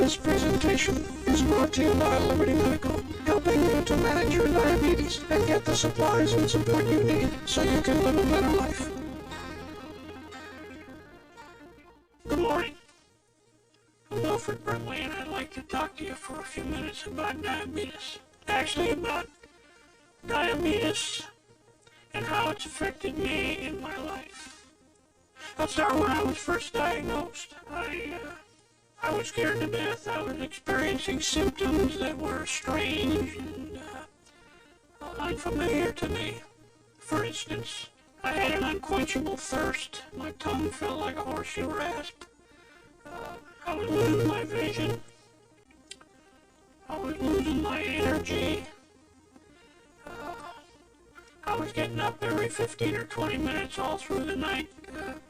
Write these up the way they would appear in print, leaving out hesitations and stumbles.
This presentation is brought to you by Liberty Medical, helping you to manage your diabetes and get the supplies and support you need so you can live a better life. Good morning. I'm Wilford, Brimley, and I'd like to talk to you for a few minutes about diabetes. Actually, about diabetes and how it's affected me in my life. I'll start when I was first diagnosed. I was scared to death. I was experiencing symptoms that were strange and unfamiliar to me. For instance, I had an unquenchable thirst. My tongue felt like a horseshoe rasp. I was losing my vision. I was losing my energy. I was getting up every 15 or 20 minutes all through the night,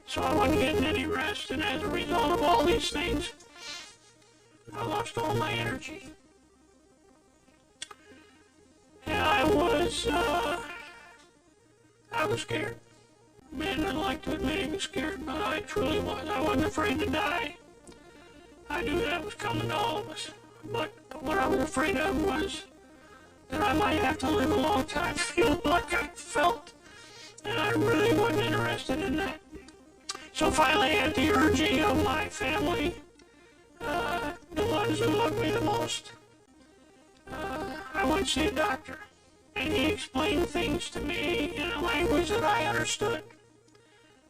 so I wasn't getting any rest, and as a result of all these things, I lost all my energy. And I was scared. Man doesn't like to admit he was scared, but I truly was. I wasn't afraid to die. I knew that was coming to all of us. But what I was afraid of was that I might have to live a long time feeling like I felt, and I really wasn't interested in that. So finally, at the urging of my family, the ones who loved me the most, I went to see a doctor, and he explained things to me in a language that I understood.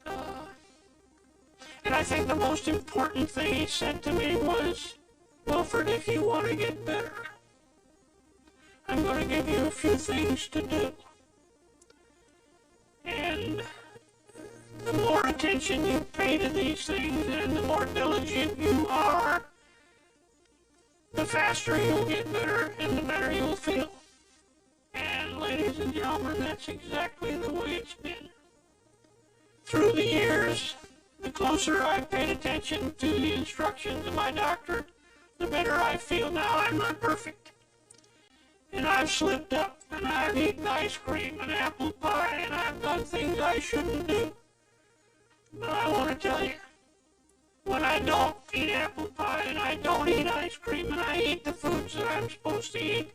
And I think the most important thing he said to me was, Wilford, if you want to get better, I'm going to give you a few things to do. And the more attention you pay to these things and the more diligent you are, the faster you'll get better and the better you'll feel. And ladies and gentlemen, that's exactly the way it's been. Through the years, the closer I've paid attention to the instructions of my doctor, the better I feel. Now, I'm not perfect. And I've slipped up, and I've eaten ice cream and apple pie, and I've done things I shouldn't do. But I want to tell you, when I don't eat apple pie, and I don't eat ice cream, and I eat the foods that I'm supposed to eat,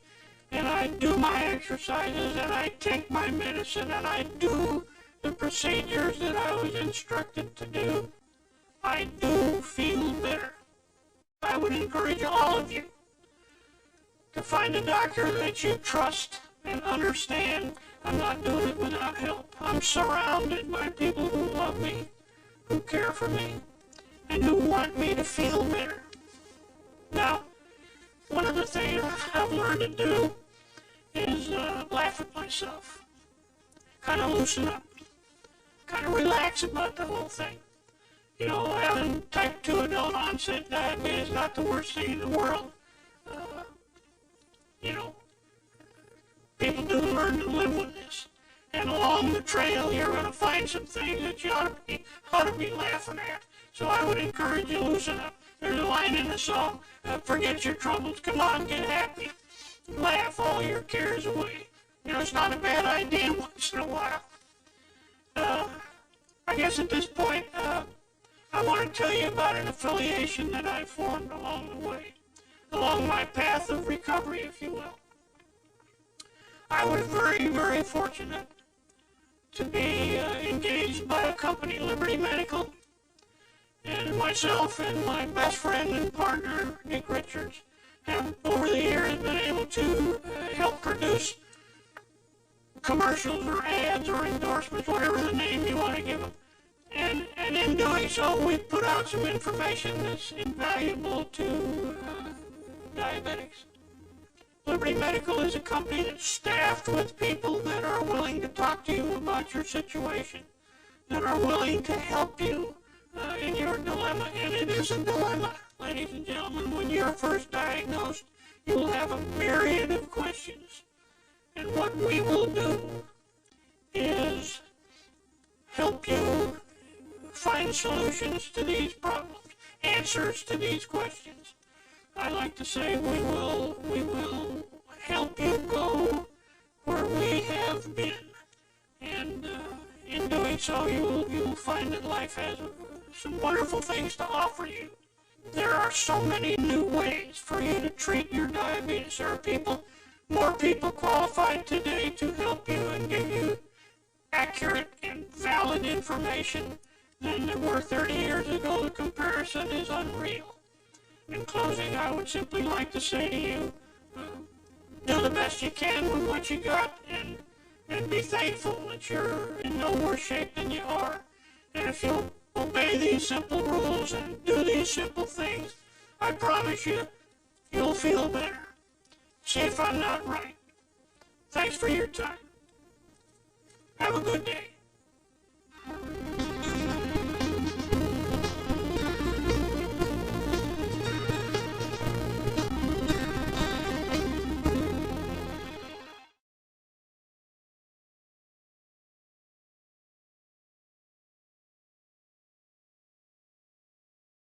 and I do my exercises, and I take my medicine, and I do the procedures that I was instructed to do, I do feel better. I would encourage all of you to find a doctor that you trust and understand. I'm not doing it without help. I'm surrounded by people who love me, who care for me, and who want me to feel better. Now, one of the things I've learned to do is laugh at myself, kind of loosen up, kind of relax about the whole thing. You know, having type 2 adult onset diabetes is not the worst thing in the world. You know, people do learn to live with this. And along the trail, you're going to find some things that you ought to be laughing at. So I would encourage you to loosen up. There's a line in the song, forget your troubles, come on, get happy. Laugh all your cares away. You know, it's not a bad idea once in a while. I guess at this point, I want to tell you about an affiliation that I formed along the way, along my path of recovery, if you will. I was very, very fortunate to be engaged by a company, Liberty Medical, and myself and my best friend and partner, Nick Richards, have over the years been able to help produce commercials or ads or endorsements, whatever the name you want to give them. And in doing so, we put out some information that's invaluable to diabetics. Liberty Medical is a company that's staffed with people that are willing to talk to you about your situation, that are willing to help you in your dilemma. And it is a dilemma, ladies and gentlemen. When you're first diagnosed, you'll have a myriad of questions. And what we will do is help you find solutions to these problems, answers to these questions. I like to say we will help you go where we have been, and in doing so, you'll find that life has some wonderful things to offer you. There are so many new ways for you to treat your diabetes. There are more people qualified today to help you and give you accurate and valid information than there were 30 years ago. The comparison is unreal. In closing, I would simply like to say to you, do the best you can with what you got, and be thankful that you're in no worse shape than you are. And if you'll obey these simple rules and do these simple things, I promise you, you'll feel better. See if I'm not right. Thanks for your time. Have a good day.